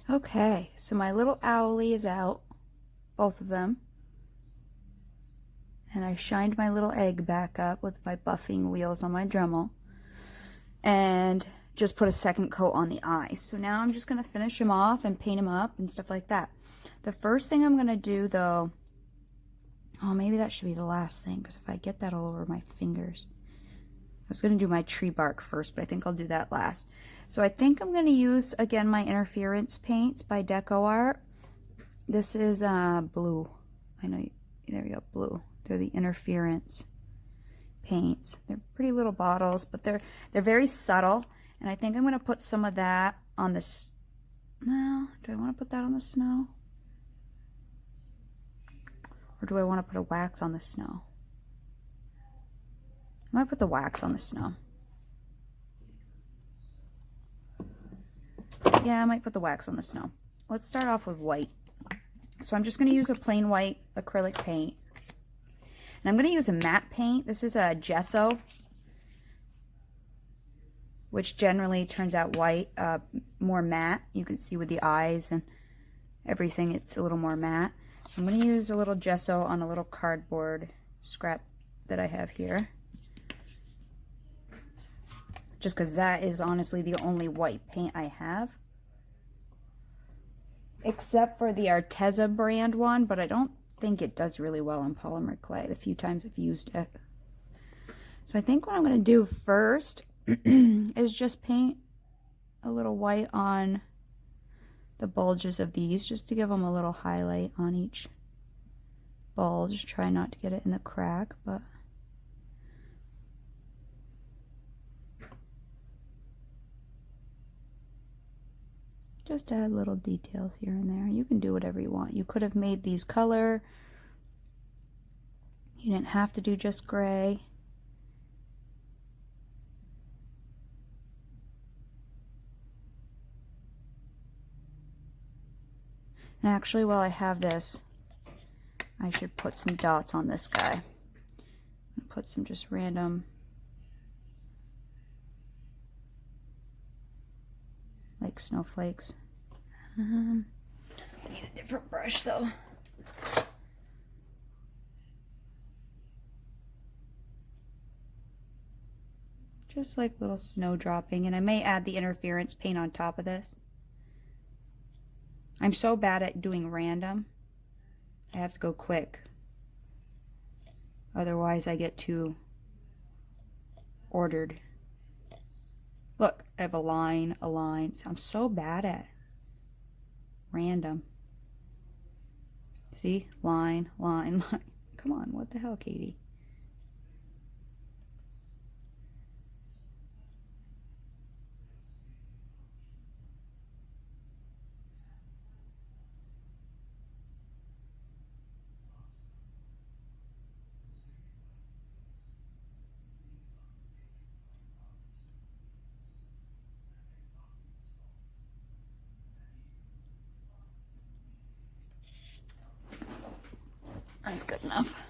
Okay, so my little owlie is out, both of them. And I shined my little egg back up with my buffing wheels on my Dremel. And just put a second coat on the eyes. So now I'm just going to finish him off and paint him up and stuff like that. The first thing I'm going to do though, oh, maybe that should be the last thing, because if I get that all over my fingers. I was going to do my tree bark first, but I think I'll do that last. So I think I'm going to use, again, my interference paints by Deco Art. This is blue. I know, there we go, blue. They're the interference paints. They're pretty little bottles, but they're very subtle. And I think I'm going to put some of that on this. Well, do I want to put that on the snow? Or do I want to put a wax on the snow? I might put the wax on the snow. Yeah, I might put the wax on the snow. Let's start off with white. So I'm just going to use a plain white acrylic paint. And I'm going to use a matte paint. This is a gesso, which generally turns out white, more matte. You can see with the eyes and everything, it's a little more matte. So I'm going to use a little gesso on a little cardboard scrap that I have here. Just because that is honestly the only white paint I have. Except for the Arteza brand one, but I don't think it does really well on polymer clay the few times I've used it. So I think what I'm going to do first is just paint a little white on the bulges of these, just to give them a little highlight on each bulge. Try not to get it in the crack, but just add little details here and there. You can do whatever you want. You could have made these color. You didn't have to do just gray. And actually, while I have this, I should put some dots on this guy. Put some just random, like snowflakes. I need a different brush though. Just like little snow dropping, and I may add the interference paint on top of this. I'm so bad at doing random. I have to go quick. Otherwise I get too ordered. Look, I have a line, a line. So I'm so bad at random. See? Line, line, line. Come on, what the hell, Katie? That's good enough.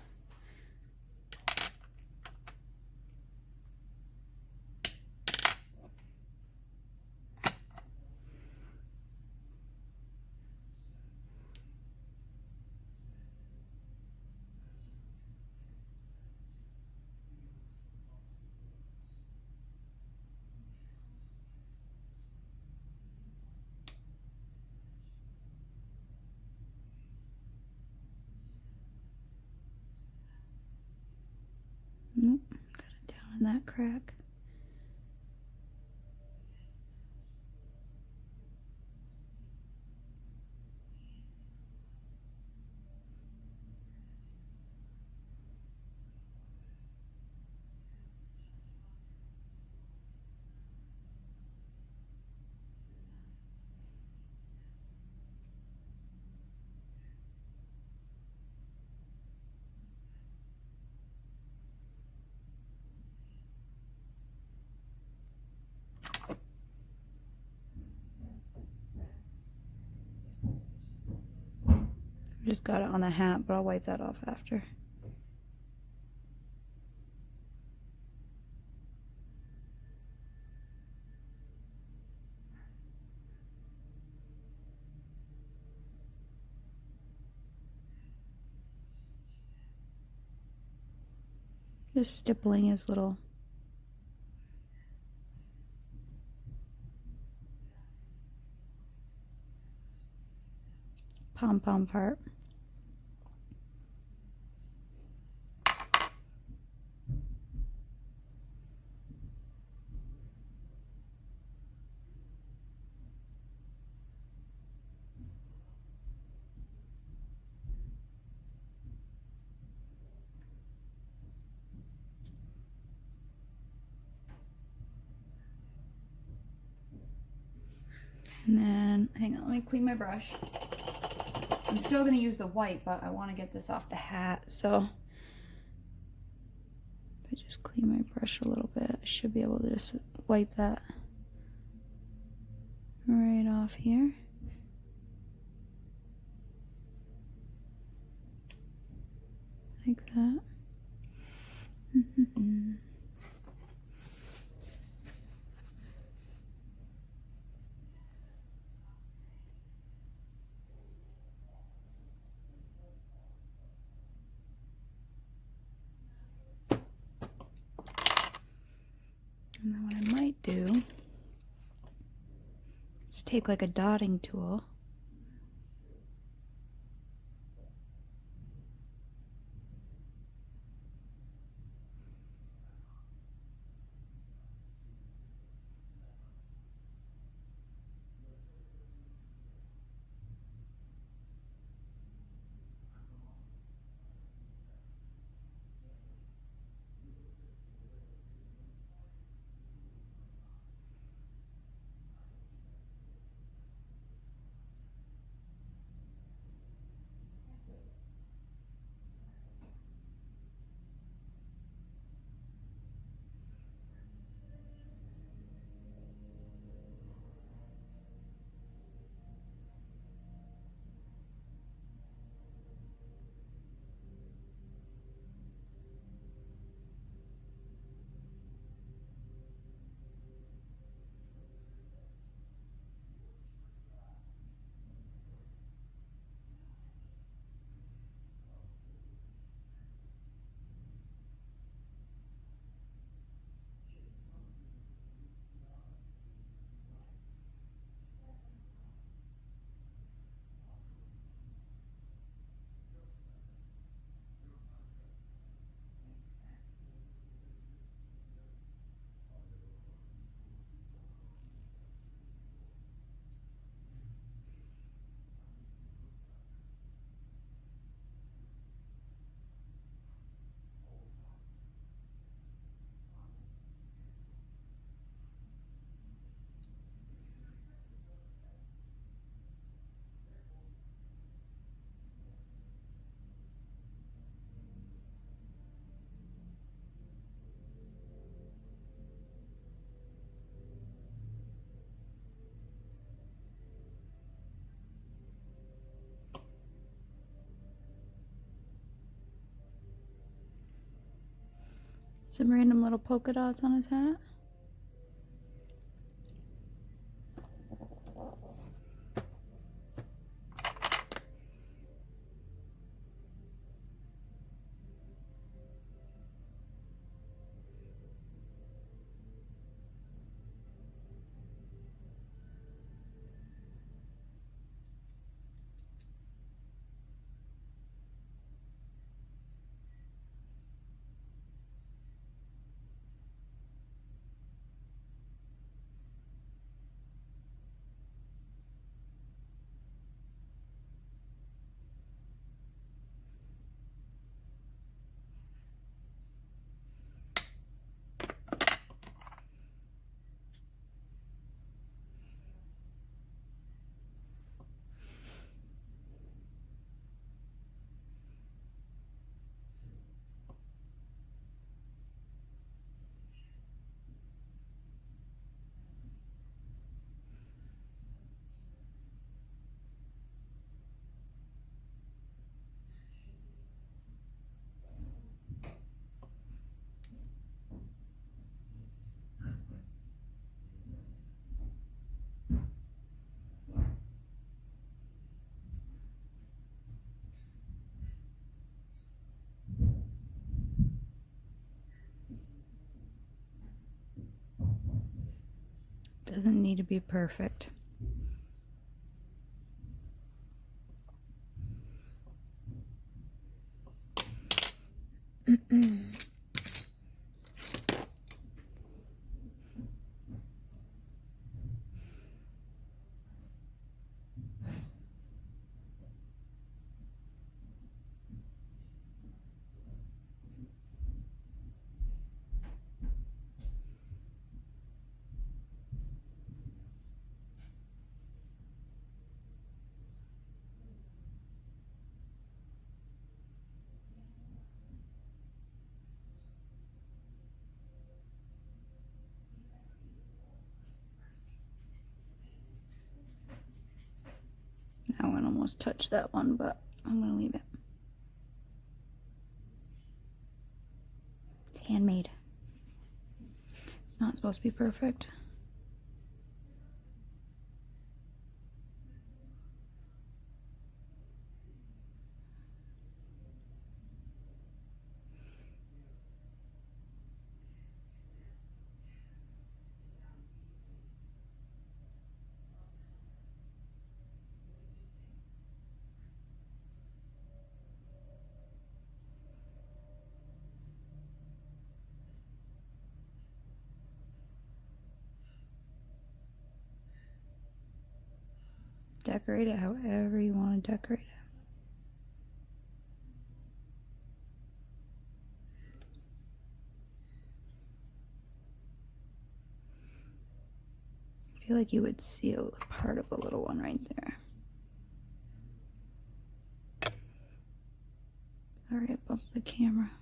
Nope, got it down in that crack. Just got it on the hat, but I'll wipe that off after. Just stippling his little pom-pom part. And then, hang on, let me clean my brush. I'm still going to use the white, but I want to get this off the hat. So if I just clean my brush a little bit, I should be able to just wipe that right off here. Like that. And then what I might do is take like a dotting tool. Some random little polka dots on his hat. Doesn't need to be perfect. I went almost touched that one, but I'm gonna leave it. It's handmade. It's not supposed to be perfect. Decorate it however you want to decorate it. I feel like you would seal part of the little one right there. Sorry, I bumped the camera.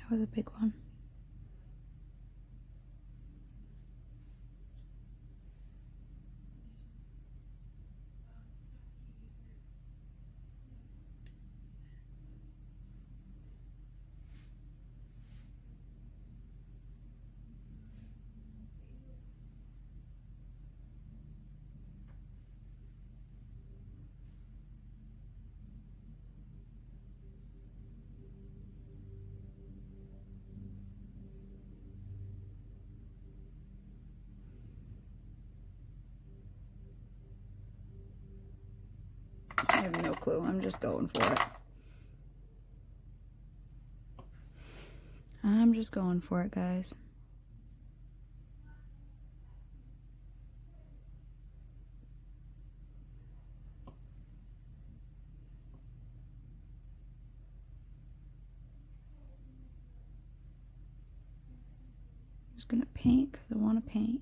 That was a big one. I have no clue. I'm just going for it. I'm just going for it, guys. I'm just gonna paint because I want to paint.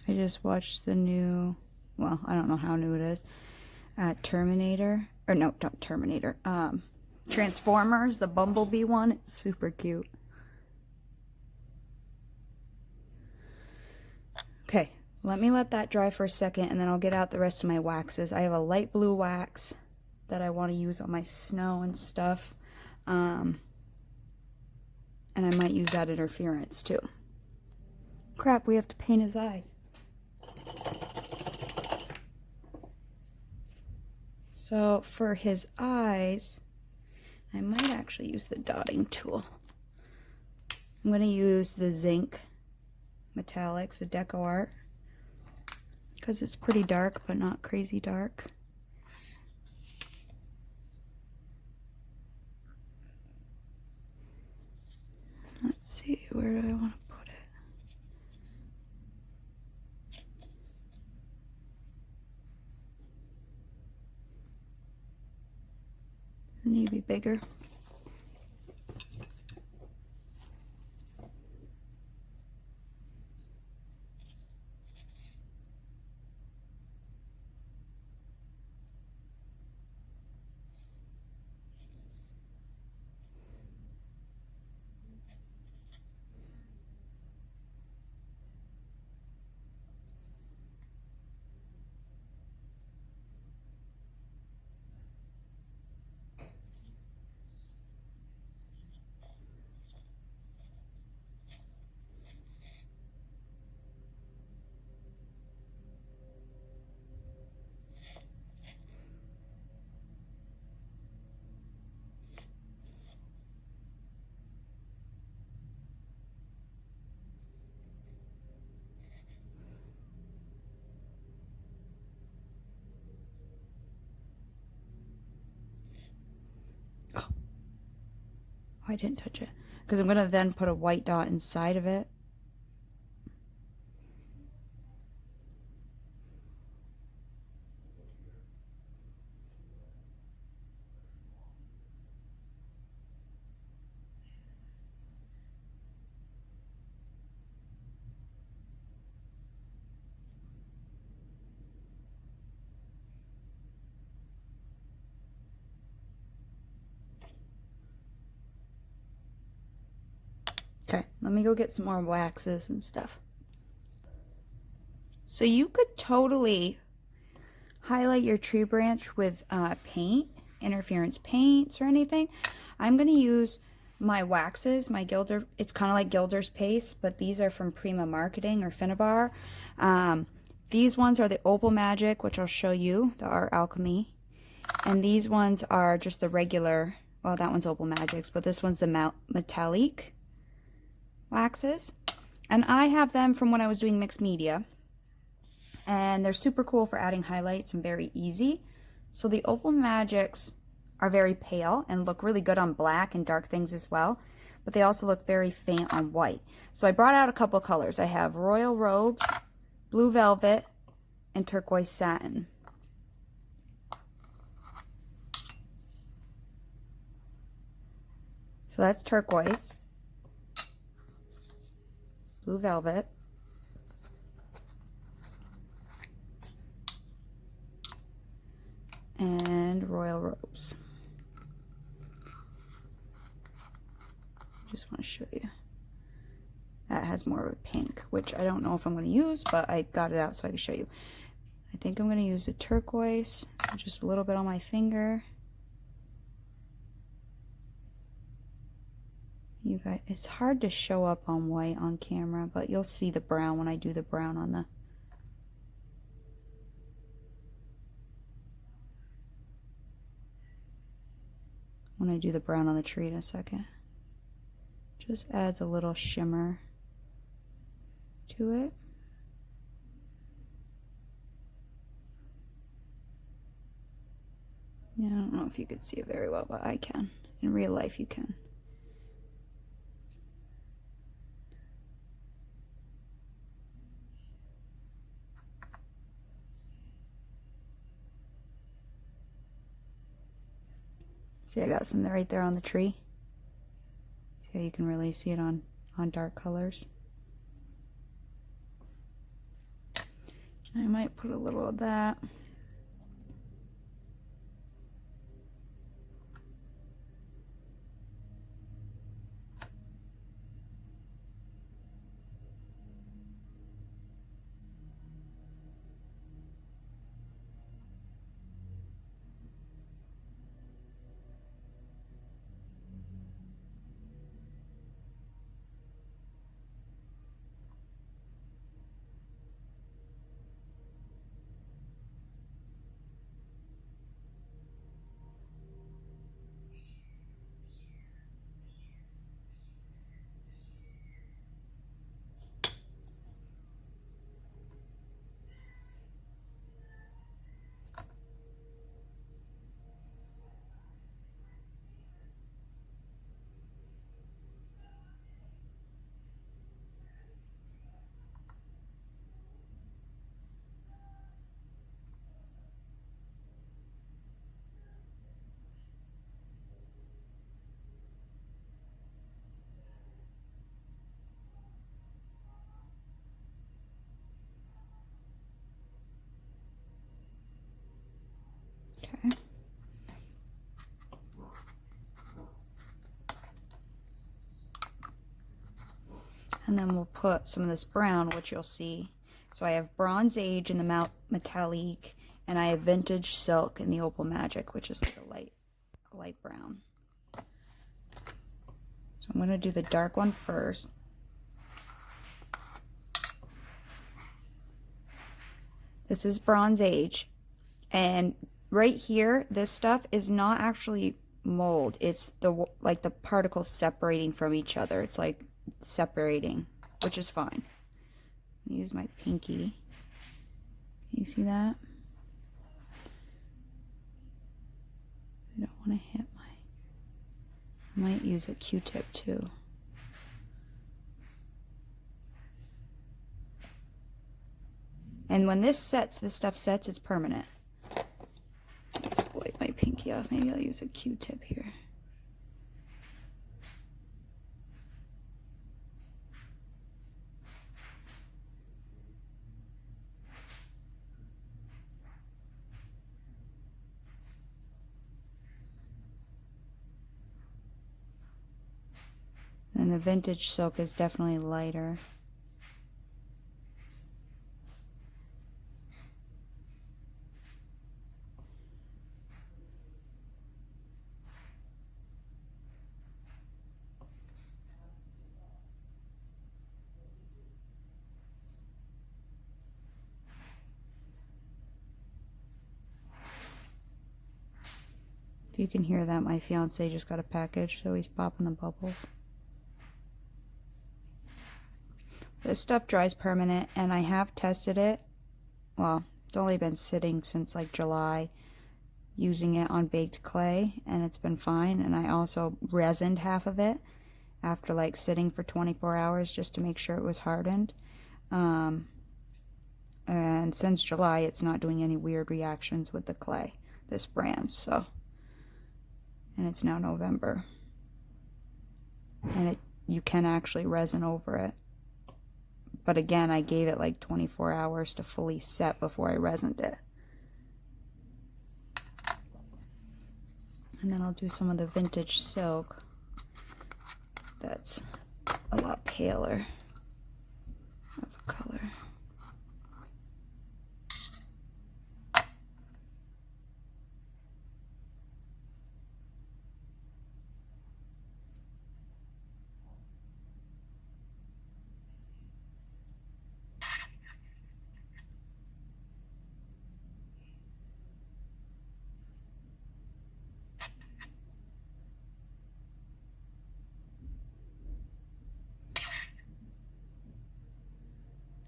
I just watched the new, well, I don't know how new it is, Terminator, or no, not Terminator, Transformers, the Bumblebee one. It's super cute. Okay, let me let that dry for a second, and then I'll get out the rest of my waxes. I have a light blue wax that I want to use on my snow and stuff, and I might use that interference too. Crap, we have to paint his eyes. So for his eyes, I might actually use the dotting tool. I'm going to use the zinc metallics, the Deco Art, because it's pretty dark but not crazy dark. Let's see, where do I want to put it? It need to be bigger. Oh, I didn't touch it. Because I'm going to then put a white dot inside of it. Okay, let me go get some more waxes and stuff. So you could totally highlight your tree branch with paint, interference paints or anything. I'm going to use my waxes, my Gilder, it's kind of like Gilder's Paste, but these are from Prima Marketing or Finnabar. These ones are the Opal Magic, which I'll show you, the Art Alchemy. And these ones are just the regular, well, that one's Opal Magics, but this one's the metallic waxes. And I have them from when I was doing mixed media. And they're super cool for adding highlights and very easy. So the Opal Magics are very pale and look really good on black and dark things as well. But they also look very faint on white. So I brought out a couple of colors. I have Royal Robes, Blue Velvet, and Turquoise Satin. So that's turquoise, Blue Velvet, and Royal Robes. Just want to show you. That has more of a pink, which I don't know if I'm going to use, but I got it out so I can show you. I think I'm going to use the turquoise, just a little bit on my finger. You guys, it's hard to show up on white on camera, but you'll see the brown when I do the brown on the... when I do the brown on the tree in a second. Just adds a little shimmer to it. Yeah, I don't know if you could see it very well, but I can. In real life, you can. See, I got some right there on the tree. See how you can really see it on dark colors. I might put a little of that. Okay. And then we'll put some of this brown, which you'll see. So I have Bronze Age in the metallic, and I have Vintage Silk in the Opal Magic, which is like a light brown. So I'm going to do the dark one first. This is Bronze Age, and right here, this stuff is not actually mold. It's the like the particles separating from each other. It's like separating, which is fine. Use my pinky. Can you see that? I don't want to hit I might use a Q-tip too. And when this stuff sets, it's permanent. Just wipe my pinky off. Maybe I'll use a Q-tip here. And the Vintage Silk is definitely lighter. If you can hear that, my fiance just got a package, so he's popping the bubbles. This stuff dries permanent, and I have tested it. Well, it's only been sitting since like July, using it on baked clay, and it's been fine. And I also resined half of it after like sitting for 24 hours just to make sure it was hardened. And since July, it's not doing any weird reactions with the clay, this brand. So, and it's now November, and you can actually resin over it. But again, I gave it like 24 hours to fully set before I resined it. And then I'll do some of the Vintage Silk. That's a lot paler of a color.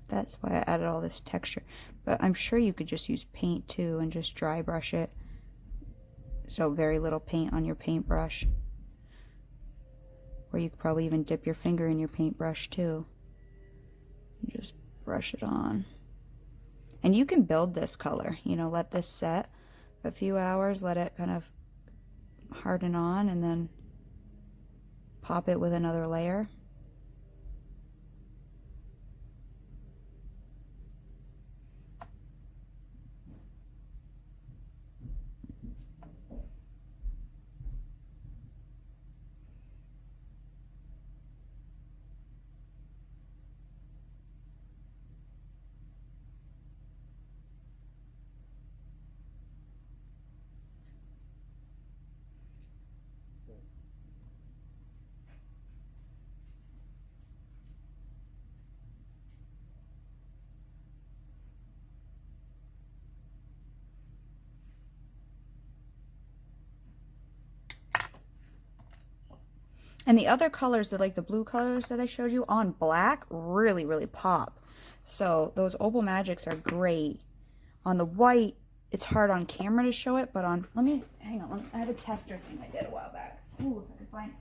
That's why I added all this texture. But I'm sure you could just use paint too and just dry brush it. So very little paint on your paintbrush. Or you could probably even dip your finger in your paintbrush too. And just brush it on. And you can build this color. You know, let this set a few hours. Let it kind of harden on and then pop it with another layer. And the other colors, that like the blue colors that I showed you on black, really, really pop. So those Opal Magics are great. On the white, it's hard on camera to show it, but on, hang on, I have a tester thing I did a while back. Ooh, if I can find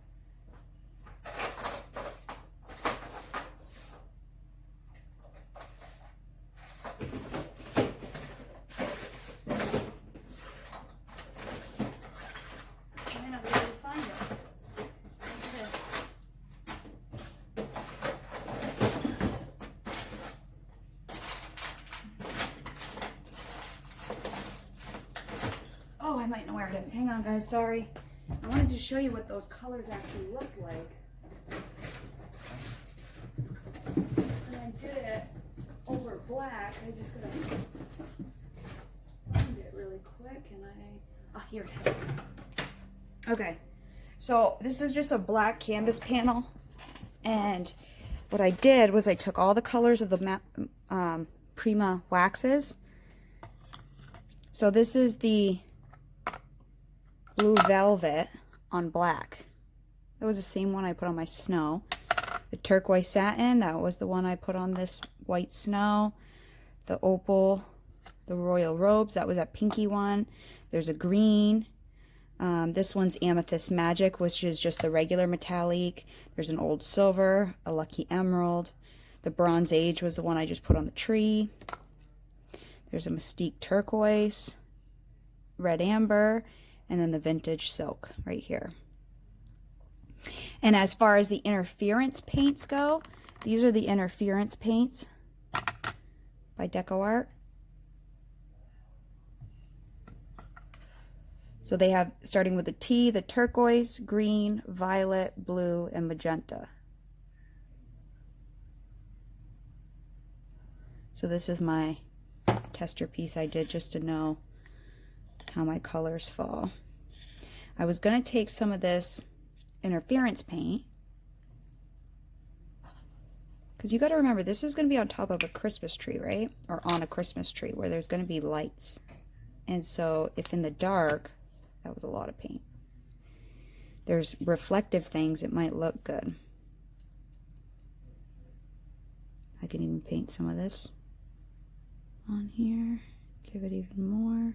I might not be able to find it. Oh, I might know where it is. Hang on, guys. Sorry. I wanted to show you what those colors actually look like. And I did it over black. I just gotta find it really quick. And oh, here it is. Okay. So this is just a black canvas panel. And what I did was I took all the colors of the Prima waxes. So this is the blue velvet on black. That was the same one I put on my snow. The turquoise satin, that was the one I put on this white snow. The opal, the royal robes, that was that pinky one. There's a green. This one's amethyst magic, which is just the regular metallic. There's an old silver, a lucky emerald. The bronze age was the one I just put on the tree. There's a mystique turquoise, red amber, and then the vintage silk right here. And as far as the interference paints go, these are the interference paints by DecoArt. So they have, starting with the T, the turquoise, green, violet, blue, and magenta. So this is my tester piece I did just to know how my colors fall. I was going to take some of this interference paint, because you got to remember, this is going to be on top of a Christmas tree, right? Or on a Christmas tree where there's going to be lights. And so if in the dark, that was a lot of paint, there's reflective things, it might look good. I can even paint some of this on here, give it even more.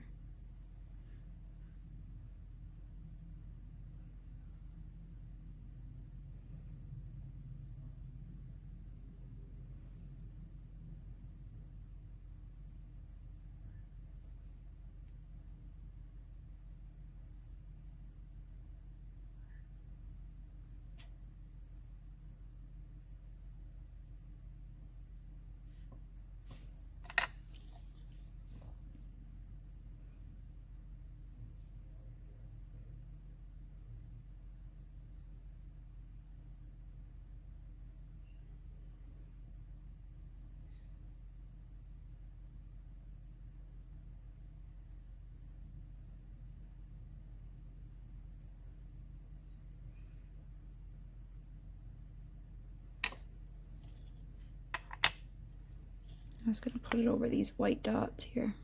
I was going to put it over these white dots here.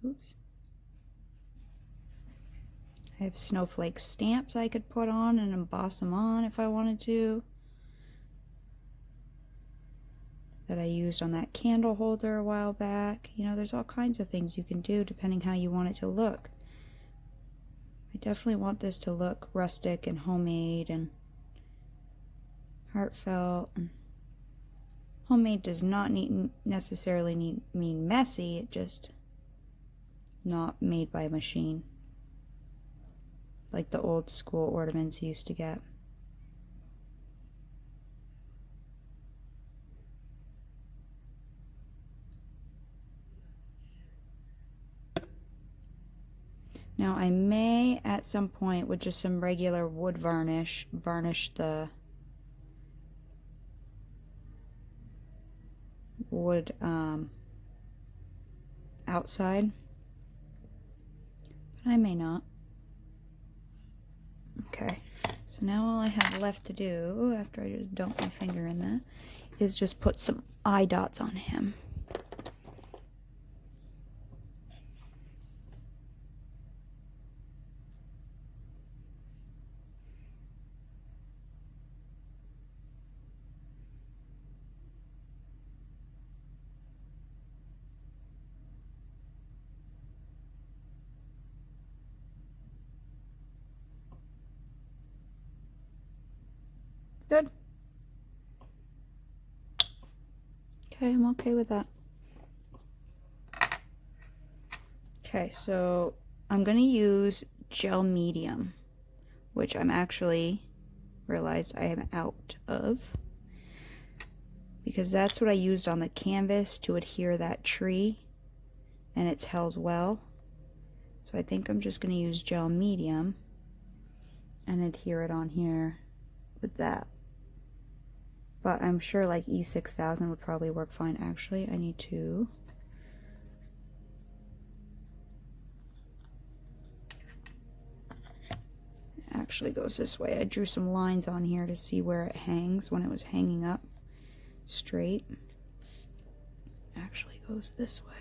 Oops. I have snowflake stamps I could put on and emboss them on if I wanted to, that I used on that candle holder a while back. You know, there's all kinds of things you can do depending how you want it to look. I definitely want this to look rustic and homemade and heartfelt. And homemade does not necessarily mean messy, it just not made by a machine, like the old school ornaments you used to get. Now I may at some point with just some regular wood varnish the wood outside, but I may not. Okay, So now all I have left to do, after I just dunk my finger in that, is just put some eye dots on him. Good. Okay, I'm okay with that. Okay, so I'm going to use gel medium, which I'm actually realized I am out of, because that's what I used on the canvas to adhere that tree, and it's held well. So I think I'm just going to use gel medium and adhere it on here with that. But I'm sure like E6000 would probably work fine. Actually, I need to actually goes this way. I drew some lines on here to see where it hangs when it was hanging up straight. Actually goes this way.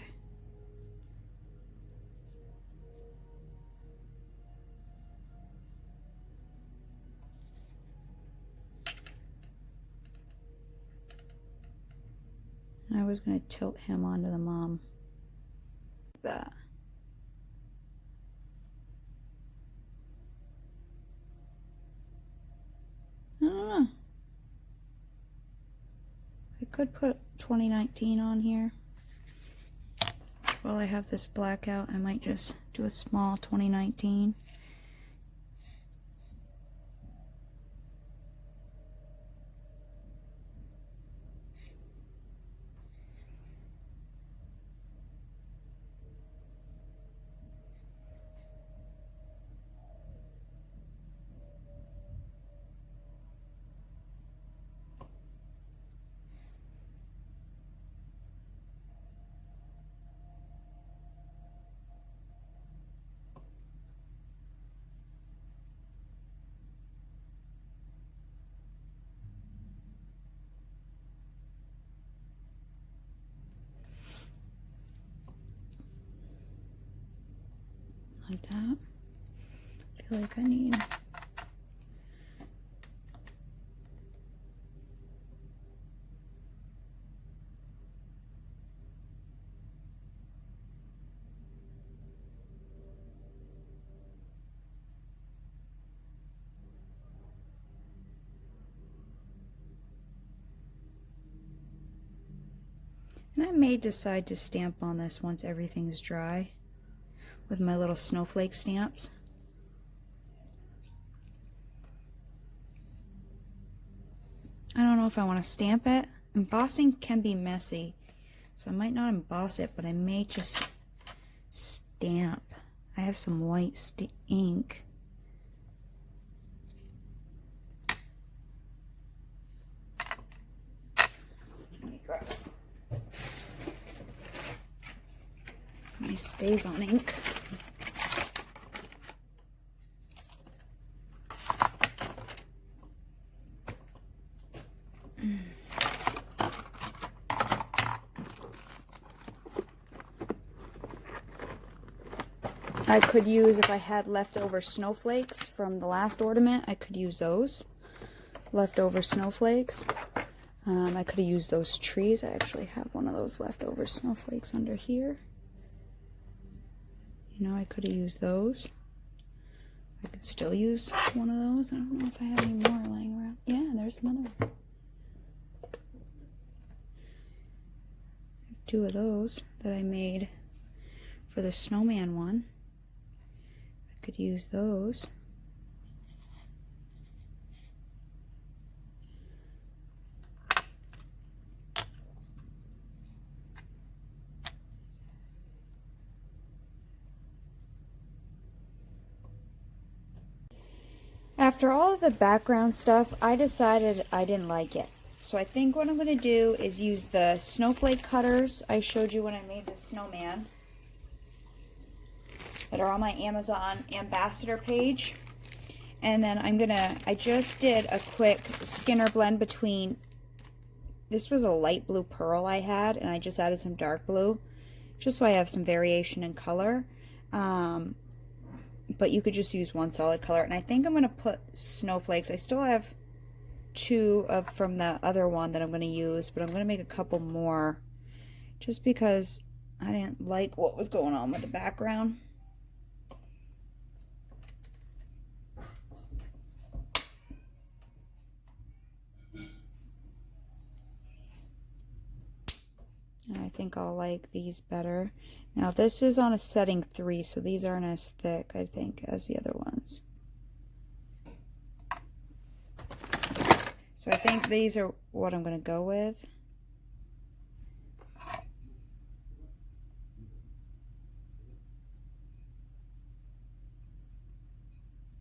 And I was going to tilt him onto the mom. Like that. I don't know. I could put 2019 on here. While I have this blackout, I might just do a small 2019. Like that. I feel like I need and I may decide to stamp on this once everything's dry with my little snowflake stamps. I don't know if I want to stamp it. Embossing can be messy, so I might not emboss it, but I may just stamp. I have some white ink. Let me grab it. My StazOn ink. I could use, if I had leftover snowflakes from the last ornament, I could use those leftover snowflakes. I could have used those trees. I actually have one of those leftover snowflakes under here. You know, I could have used those. I could still use one of those. I don't know if I have any more laying around. Yeah, there's another one. I have two of those that I made for the snowman one. I could use those. After all of the background stuff, I decided I didn't like it. So I think what I'm going to do is use the snowflake cutters I showed you when I made the snowman that are on my Amazon ambassador page. And then I just did a quick Skinner blend between, this was a light blue pearl I had, and I just added some dark blue, just so I have some variation in color. But you could just use one solid color. And I think I'm going to put snowflakes. I still have two from the other one that I'm going to use, but I'm going to make a couple more just because I didn't like what was going on with the background. And I think I'll like these better. Now this is on a setting 3, so these aren't as thick, I think, as the other ones. So I think these are what I'm going to go with.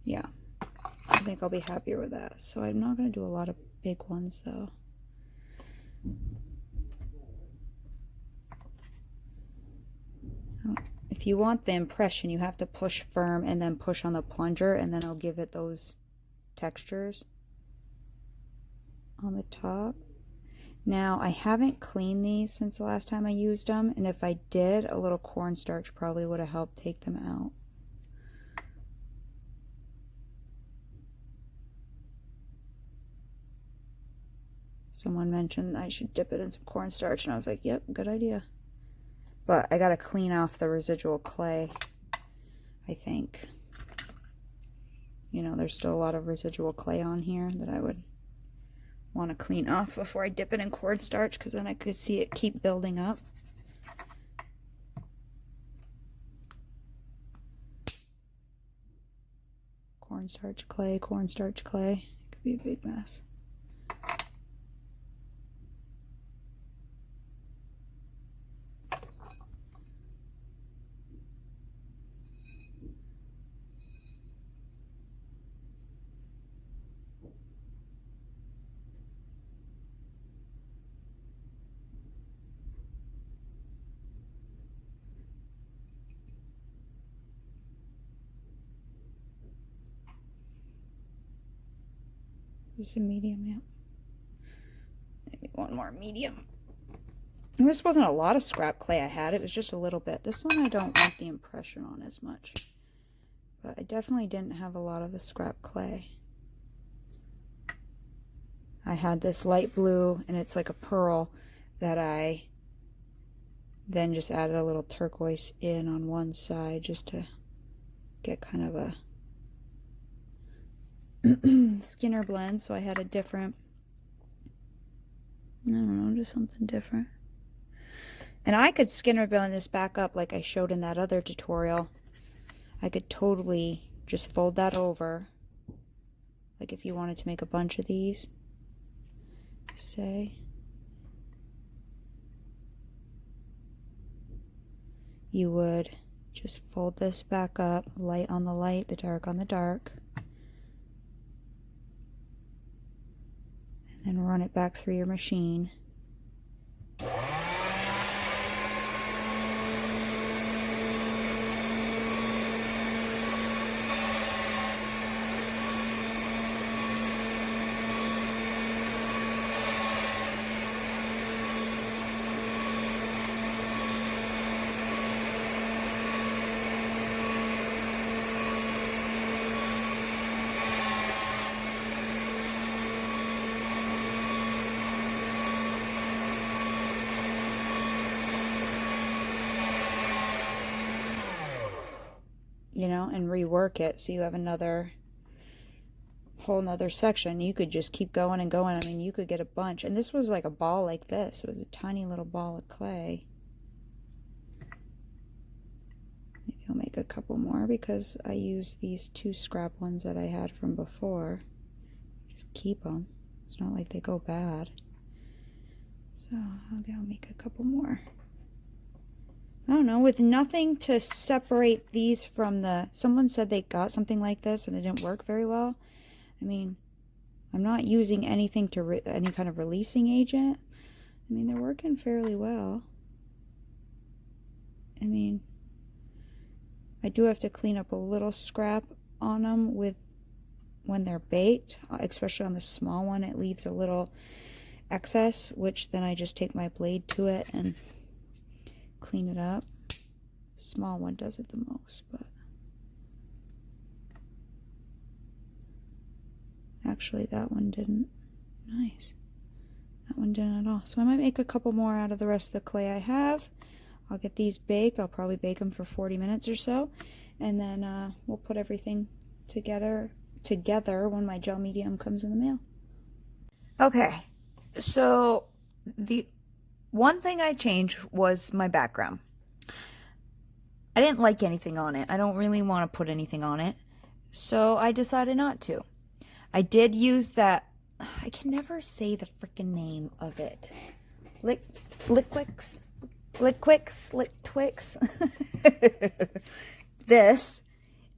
Yeah, I think I'll be happier with that. So I'm not going to do a lot of big ones though. If you want the impression, you have to push firm and then push on the plunger, and then I'll give it those textures on the top. Now, I haven't cleaned these since the last time I used them, and if I did, a little cornstarch probably would have helped take them out. Someone mentioned I should dip it in some cornstarch, and I was like, yep, good idea. But I gotta clean off the residual clay, I think. You know, there's still a lot of residual clay on here that I would want to clean off before I dip it in cornstarch, because then I could see it keep building up. Cornstarch clay, cornstarch clay. It could be a big mess. This is a medium, yeah. Maybe one more medium. And this wasn't a lot of scrap clay I had. It was just a little bit. This one I don't want the impression on as much. But I definitely didn't have a lot of the scrap clay. I had this light blue, and it's like a pearl that I then just added a little turquoise in on one side just to get kind of a Skinner blend. So I had a different, I don't know, just something different. And I could Skinner blend this back up like I showed in that other tutorial. I could totally just fold that over, like if you wanted to make a bunch of these, say. You would just fold this back up, light on the light, the dark on the dark, and then run it back through your machine. You know, and rework it so you have another whole nother section. You could just keep going and going. I mean, you could get a bunch. And this was like a ball like this. It was a tiny little ball of clay. Maybe I'll make a couple more because I used these two scrap ones that I had from before. Just keep them. It's not like they go bad. So I'll make a couple more. I don't know, with nothing to separate these from the, someone said they got something like this and it didn't work very well. I mean, I'm not using anything to, any kind of releasing agent. I mean, they're working fairly well. I mean, I do have to clean up a little scrap on them with when they're baked, especially on the small one, it leaves a little excess, which then I just take my blade to it and clean it up. The small one does it the most, but actually that one didn't. Nice. That one didn't at all. So I might make a couple more out of the rest of the clay I have. I'll get these baked. I'll probably bake them for 40 minutes or so, and then we'll put everything together when my gel medium comes in the mail. Okay, so the one thing I changed was my background. I didn't like anything on it. I don't really want to put anything on it, so I decided not to. I did use that, I can never say the freaking name of it. Liquix. This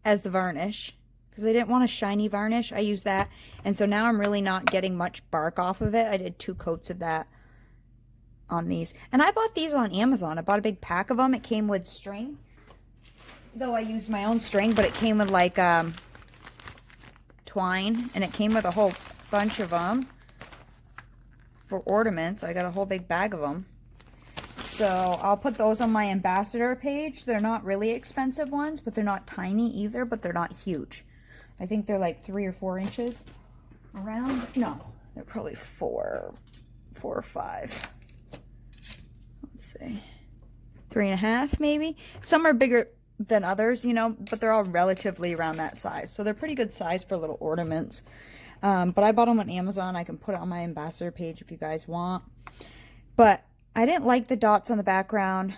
as the varnish, because I didn't want a shiny varnish. I used that, and so now I'm really not getting much bark off of it. I did 2 coats of that on these, and I bought these on Amazon. I bought a big pack of them. It came with string, though I used my own string, but it came with like twine, and it came with a whole bunch of them for ornaments. I got a whole big bag of them. So I'll put those on my ambassador page. They're not really expensive ones, but they're not tiny either, but they're not huge. I think they're like 3 or 4 inches around. No, they're probably 4 or 5. Let's see. 3.5 maybe. Some are bigger than others, you know, but they're all relatively around that size. So they're pretty good size for little ornaments. But I bought them on Amazon. I can put it on my ambassador page if you guys want. But I didn't like the dots on the background,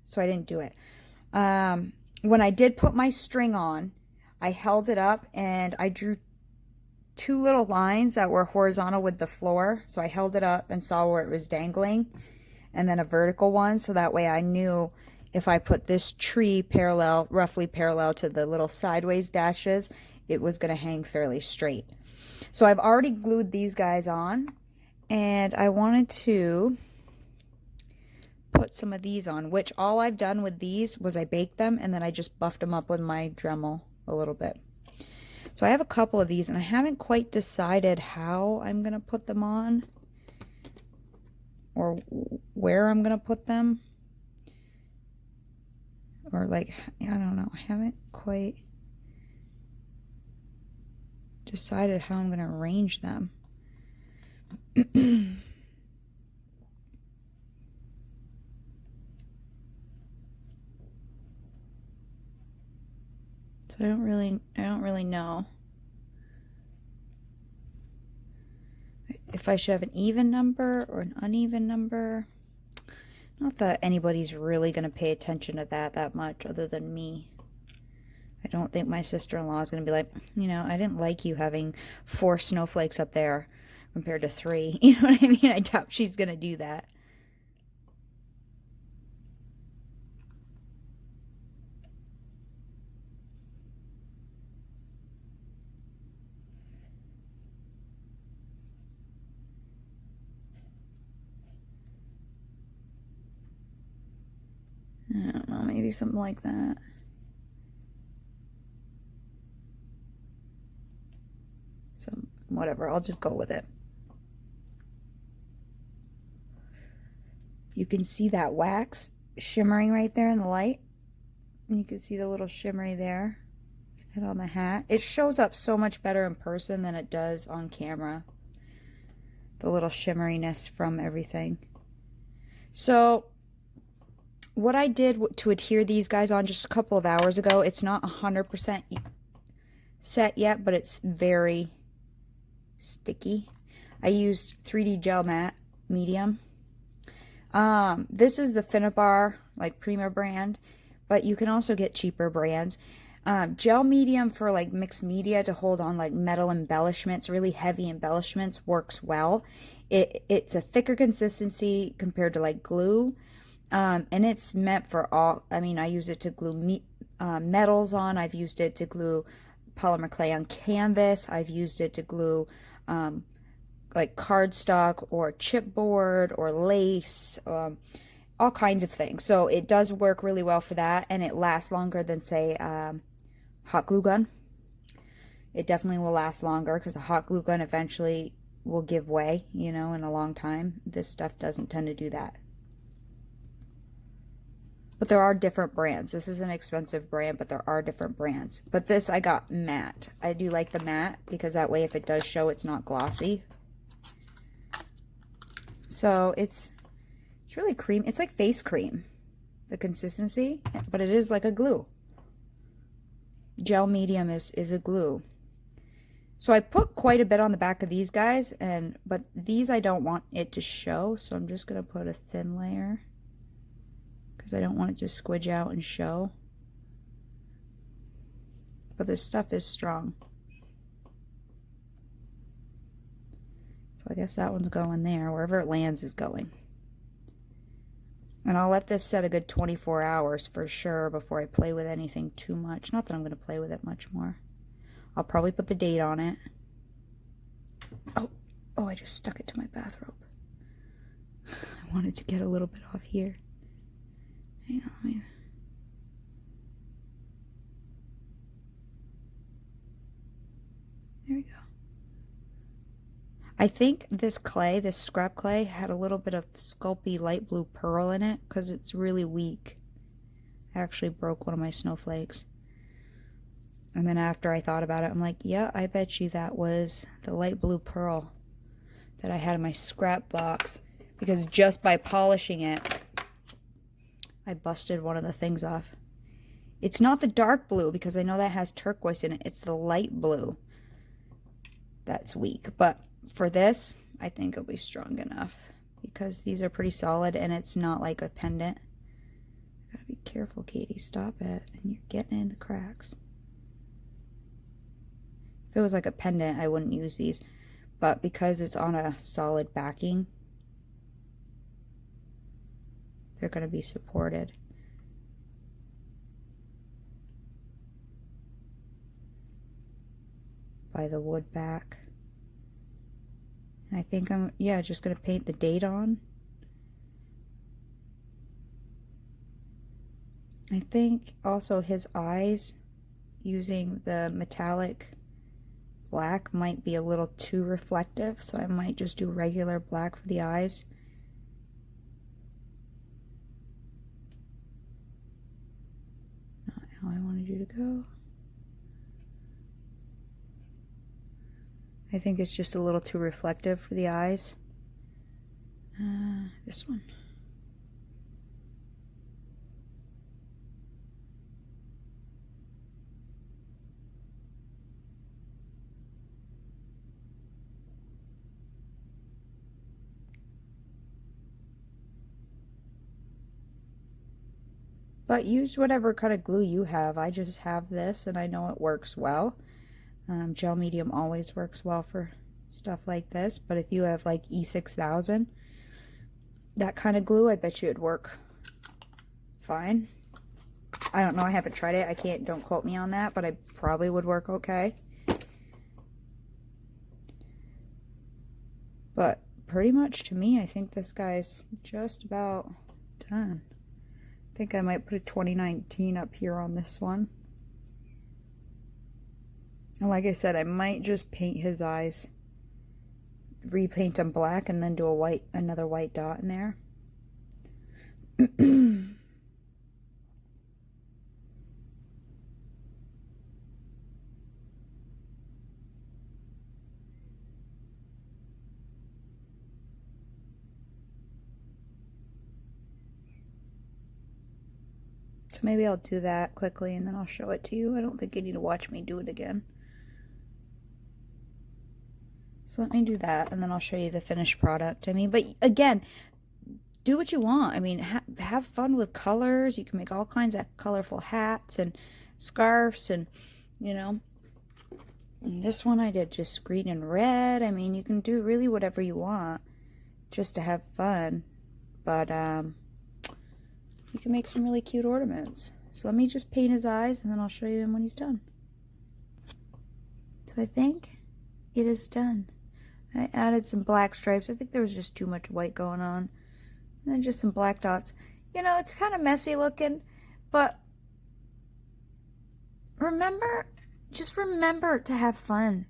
so I didn't do it. When I did put my string on, I held it up and I drew 2 little lines that were horizontal with the floor. So I held it up and saw where it was dangling, and then a vertical one, so that way I knew if I put this tree roughly parallel to the little sideways dashes, it was going to hang fairly straight. So I've already glued these guys on, and I wanted to put some of these on, which all I've done with these was I baked them and then I just buffed them up with my Dremel a little bit. So I have a couple of these, and I haven't quite decided how I'm going to put them on or where I'm going to put them, or like, I don't know. I haven't quite decided how I'm going to arrange them. So I don't really know if I should have an even number or an uneven number. Not that anybody's really going to pay attention to that much other than me. I don't think my sister-in-law is going to be like, you know, I didn't like you having 4 snowflakes up there compared to 3. You know what I mean? I doubt she's going to do that. I don't know, maybe something like that. So, whatever, I'll just go with it. You can see that wax shimmering right there in the light. And you can see the little shimmery there and on the hat. It shows up so much better in person than it does on camera. The little shimmeriness from everything. So what I did to adhere these guys on just a couple of hours ago, it's not 100% set yet, but it's very sticky. I used 3D Gel Matte Medium. This is the Finnabar, like Prima brand, but you can also get cheaper brands. Gel Medium for like mixed media to hold on like metal embellishments, really heavy embellishments, works well. It's a thicker consistency compared to like glue. And it's meant for all, I mean, I use it to glue metals on. I've used it to glue polymer clay on canvas. I've used it to glue like cardstock or chipboard or lace, all kinds of things. So it does work really well for that, and it lasts longer than, say, hot glue gun. it definitely will last longer because the hot glue gun eventually will give way, you know, in a long time. This stuff doesn't tend to do that. But there are different brands. This is an expensive brand, but there are different brands. But this I got matte. I do like the matte because that way if it does show, it's not glossy. So it's really cream. It's like face cream, the consistency, but it is like a glue. Gel medium is a glue. So I put quite a bit on the back of these guys, but these I don't want it to show, so I'm just going to put a thin layer because I don't want it to squidge out and show. But this stuff is strong. So I guess that one's going there. Wherever it lands is going. And I'll let this set a good 24 hours for sure before I play with anything too much. Not that I'm going to play with it much more. I'll probably put the date on it. Oh, I just stuck it to my bathrobe. I wanted to get a little bit off here. Hang on, let me... There we go. I think this clay, this scrap clay, had a little bit of Sculpey light blue pearl in it because it's really weak. I actually broke one of my snowflakes. And then after I thought about it, I'm like, yeah, I bet you that was the light blue pearl that I had in my scrap box. Because just by polishing it, I busted one of the things off. It's not the dark blue because I know that has turquoise in it. It's the light blue that's weak. But for this, I think it'll be strong enough because these are pretty solid and it's not like a pendant. Gotta be careful, Katie. Stop it. And you're getting in the cracks. If it was like a pendant, I wouldn't use these. But because it's on a solid backing, they're going to be supported. By the wood back. And I think I'm, yeah, just going to paint the date on. I think also his eyes, using the metallic black might be a little too reflective, so I might just do regular black for the eyes. Not how I wanted you to go. I think it's just a little too reflective for the eyes. This one. But use whatever kind of glue you have. I just have this and I know it works well. Gel medium always works well for stuff like this. But if you have like E6000, that kind of glue, I bet you it'd work fine. I don't know. I haven't tried it. Don't quote me on that, but I probably would work okay. But pretty much to me, I think this guy's just about done. I think I might put a 2019 up here on this one. And like I said, I might just paint his eyes, repaint them black, and then do another white dot in there. So maybe I'll do that quickly and then I'll show it to you. I don't think you need to watch me do it again. So let me do that and then I'll show you the finished product. I mean, but again, do what you want. I mean, have fun with colors. You can make all kinds of colorful hats and scarves and, you know. And this one I did just green and red. I mean, you can do really whatever you want just to have fun. But, you can make some really cute ornaments. So let me just paint his eyes and then I'll show you him when he's done. So I think it is done. I added some black stripes. I think there was just too much white going on. And then just some black dots. You know, it's kind of messy looking, but remember just remember to have fun.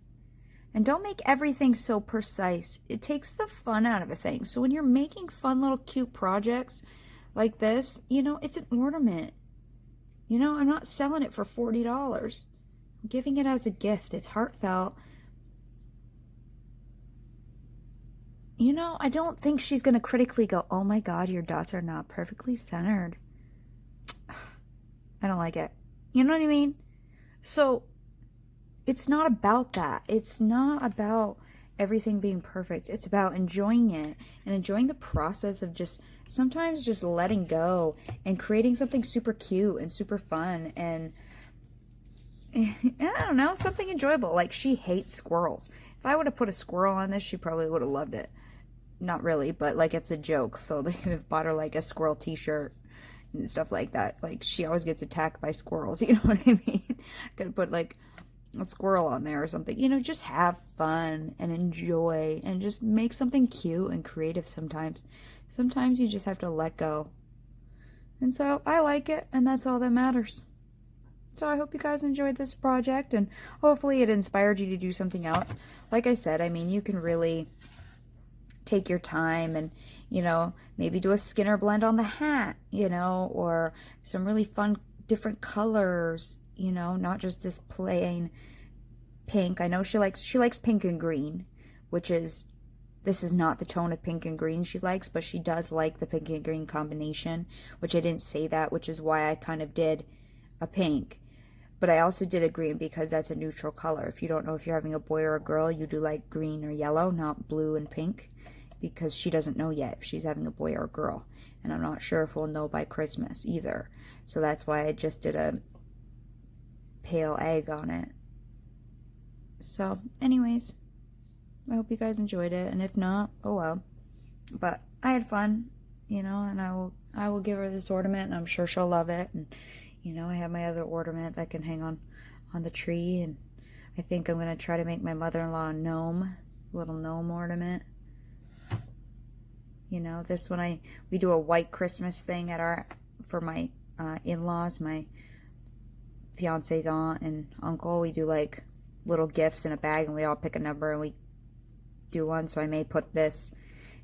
And don't make everything so precise. It takes the fun out of a thing. So when you're making fun little cute projects like this, you know, it's an ornament. You know, I'm not selling it for $40. I'm giving it as a gift. It's heartfelt. You know, I don't think she's going to critically go, oh my God, your dots are not perfectly centered. I don't like it. You know what I mean? So it's not about that. It's not about everything being perfect. It's about enjoying it and enjoying the process of just sometimes just letting go and creating something super cute and super fun and I don't know, something enjoyable. Like, she hates squirrels. If I would have put a squirrel on this, she probably would have loved it. Not really, but like, it's a joke. So they have bought her like a squirrel t-shirt and stuff like that. Like, she always gets attacked by squirrels. You know what I mean? Gotta put like a squirrel on there or something. You know, just have fun and enjoy and just make something cute and creative sometimes. Sometimes you just have to let go. And so I like it, and that's all that matters. So I hope you guys enjoyed this project, and hopefully it inspired you to do something else. Like I said, I mean, you can really take your time and, you know, maybe do a Skinner blend on the hat, you know, or some really fun different colors, you know, not just this plain pink. I know she likes pink and green, which is, this is not the tone of pink and green she likes, but she does like the pink and green combination, which I didn't say that, which is why I kind of did a pink. But I also did a green because that's a neutral color. If you don't know if you're having a boy or a girl, you do like green or yellow, not blue and pink, because she doesn't know yet if she's having a boy or a girl. And I'm not sure if we'll know by Christmas either. So that's why I just did a pale egg on it. So anyways, I hope you guys enjoyed it. And if not, oh well. But I had fun, you know, and I will give her this ornament, and I'm sure she'll love it. And you know, I have my other ornament that can hang on the tree, and I think I'm going to try to make my mother-in-law a gnome, a little gnome ornament. You know, this one we do a white Christmas thing for my in-laws, my fiance's aunt and uncle. We do like little gifts in a bag, and we all pick a number and we do one. So I may put this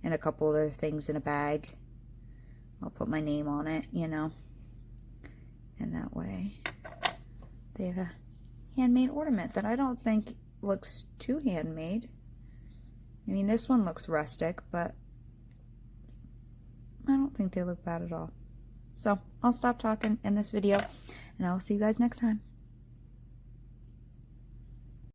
and a couple other things in a bag. I'll put my name on it, you know. And that way they have a handmade ornament that I don't think looks too handmade. I mean, this one looks rustic, but I don't think they look bad at all. So I'll stop talking in this video, and I'll see you guys next time.